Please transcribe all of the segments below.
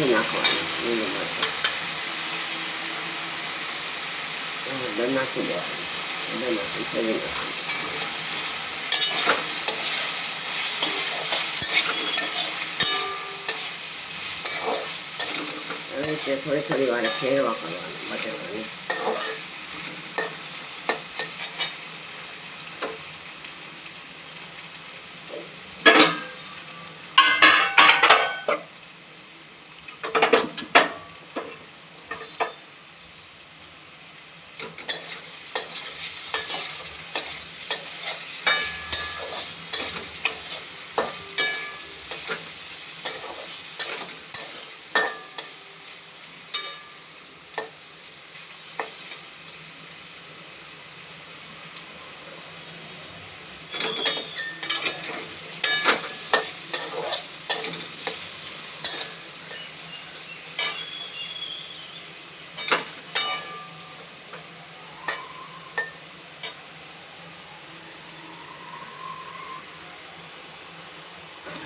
નથી નાખવાનું લીલું મરચાં. હળદર નાખી દેવાનું. હળદર નાખી ફેરવી નાખવાનું. હવે તે થોડી વાર ફેરવા કરવાનું બટેકાને.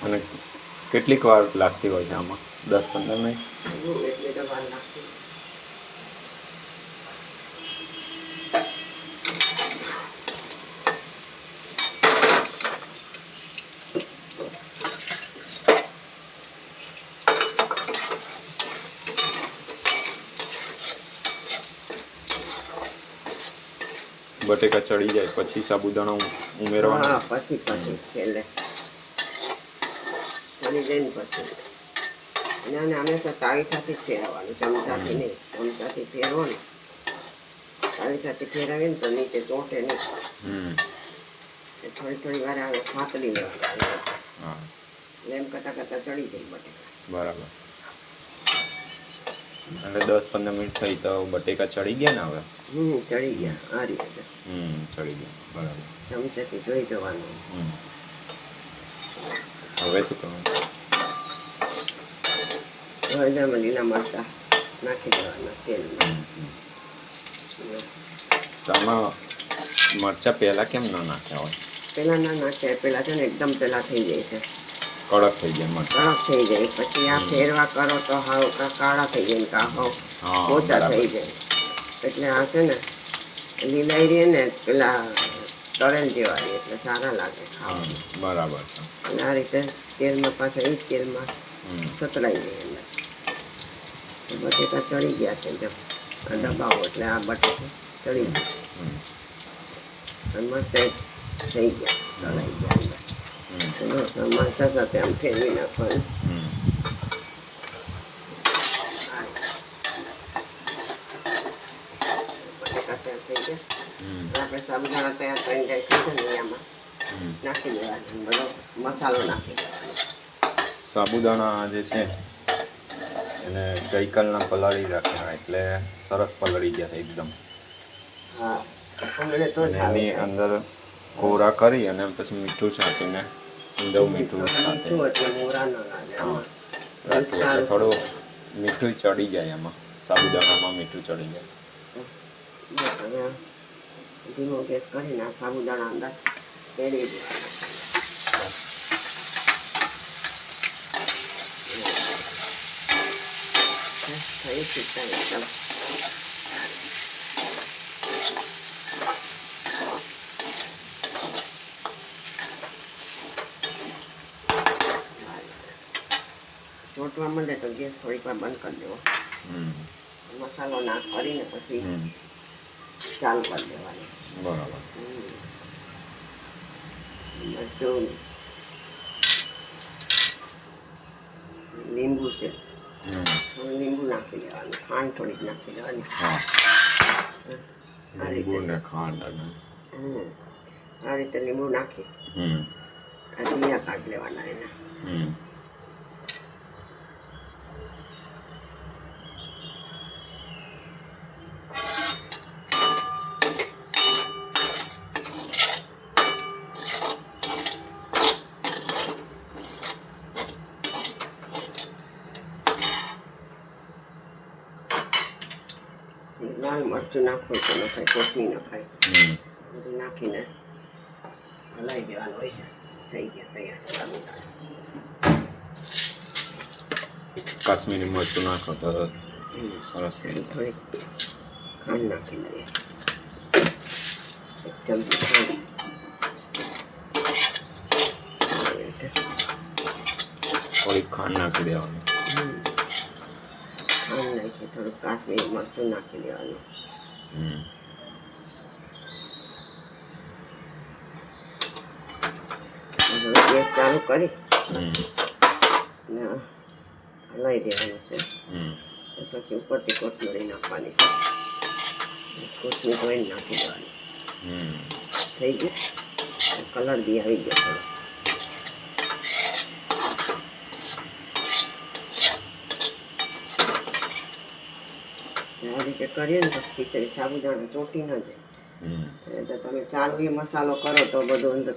અને કેટલીક વાર લાગતી હોય છે આમાં? 10-15 મિનિટ. એટલી તો વાર લાગતી. બટેકા ચડી જાય પછી સાબુદાણા ઉમેરવાના. હા, પછી છેલ્લે ચડી જાય ને પછી. અને હંમેશા તાવીથાથી જ ફેરવવાનું, ચમચાથી નહીં. ચમચાથી ફેરવાનું. તાવીથાથી ફેરવીએ ને તો નીચે ચોંટે નહીં. થોડી વાર આવે ફાતડી લેવાનું. એમ કરતાં ચડી જાય બટેકા. બરાબર. એટલે 10-15 મિનિટ થઈ તો બટેકા ચડી ગયા ને હવે? ચડી ગયા આ રીતે. ચડી ગયા. બરાબર. ચમચાથી જોઈ જવાનું. હવે શું કરવાનું? હવે જેમાં લીલા મરચાં નાખી દેવાના તેલમાં. તો આમાં મરચાં પહેલાં કેમ ન નાખ્યા હોય? પહેલાં ના નાખ્યા, પહેલાં છે ને એકદમ પહેલાં થઈ જાય છે, કડક થઈ જાય મરચાં. કડક થઈ જાય. પછી આ ફેરવા કરો તો હાવ કાળા થઈ જાય ને કાં ઓછા થઈ જાય. એટલે આ છે ને લીલાઈ રહે ને પેલા તળેલ જેવા રહે એટલે સારા લાગે ખાવા. બરાબર છે. અને આ રીતે તેલમાં પાછા એ જ તેલમાં સતરાઈ જાય. એટલે બટેકા ચડી ગયા છે. જો આ દબાવો એટલે આ બટેકા ચડી ગયા અને મસ્ત થઈ ગયા, તળાઈ ગયા. મરચાં સાથે આમ ફેરવી નાખવાનું. બટેકા તૈયાર થઈ ગયા. આપણે સાબુદાણા તૈયાર કરી જાય છે ને આમાં નાખી દેવાનું. બધો મસાલો નાખી દેવાનો. સાબુદાણા જે છે એને ગઈકાલના પલાળી રાખ્યા એટલે સરસ પલળી ગયા છે એકદમ. હા, પલળે તો અને એની અંદર કોરા કરી અને પછી મીઠું છાંટીને સિંધવ મીઠું સાથે થોડું મીઠું ચડી જાય એમાં. સાબુદાણામાં મીઠું ચડી જાય. ધીમો ગેસ કરીને સાબુદાણા અંદર પેરી દેવાના. થઈ શકતા એકદમ. ચોટવા માંડે તો ગેસ થોડીક વાર બંધ કરી દેવો. મસાલો નાખ કરીને પછી ચાલુ કરી દેવાની. બરાબર. મરચું, લીંબુ છે, લીંબુ નાખી દેવાનું. ખાંડ થોડીક નાખી દેવાની. લીંબુ ને ખાંડ અને આ રીતે લીંબુ નાખી આ દિયા કાઢી લેવાના એના. લાલ મરચું નાખવું તો નખાય, કોથમી નખાય. બધું નાખીને હલાવી દેવાનું હોય છે. થઈ ગયા તૈયાર સાબુદાણા. કાશ્મીરી મરચું નાખો તો સરસ થઈ જાય. થોડીક ખાંડ નાખી દઈએ, એક ચમચી ખાંડ. આવી રીતે. થોડીક ખાંડ નાખી દેવાની. ખાંડ નાખી થોડું કાશ્મીરી મરચું નાખી દેવાનું. હમ. હવે ગેસ ચાલુ કરી હમ. ને હલાવી દેવાનું છે. હમ. પછી ઉપરથી કોથમરી નાખવાની છે. કોથમીર ધોઈને નાખી દેવાની. હમ. થઈ ગયું. કલર બી આવી ગયો થોડો. આ રીતે કરીએ ને તો ખીચડી સાબુદાણા ચોટી ન જાય. હમ. તો તમે ચાલુ એ મસાલો કરો તો બધું અંદર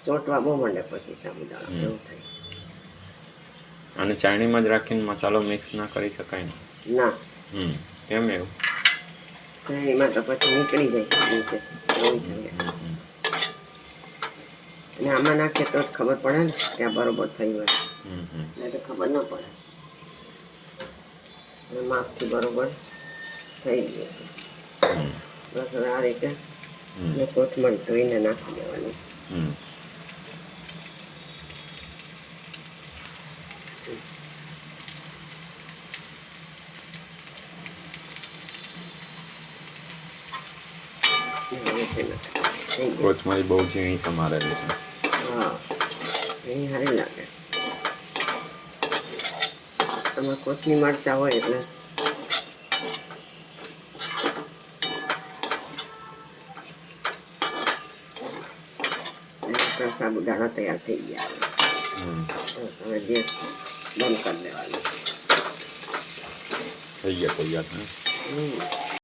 ચોટવા બહુ માંડે પછી સાબુદાણા એવું થાય. અને ચાળણીમાં જ રાખીને મસાલો મિક્સ ના કરી શકાય ને? ના, હમ. કેમ એવું? એમાં તો પછી નીકળી જાય નીચે એવું થાય. અને આમાં નાખીએ તો જ ખબર પડે ને કે આ બરોબર થયું હોય. નહીં તો ખબર ના પડે. અને માપથી બરોબર થઈ ગયું છે. બસ હવે આ રીતે કોથમરી ધોઈને નાખી દેવાની. હમ. કોથમરી બહુ ઝીણી સમારેલી છે. હા, એની સારી લાગે. તમારે કોથમી મરચા હોય એટલે સાબુદાણા તૈયાર થઈ ગયા. હવે ગેસ બંધ કરી દેવાનું. થઈ ગયા તૈયાર ને?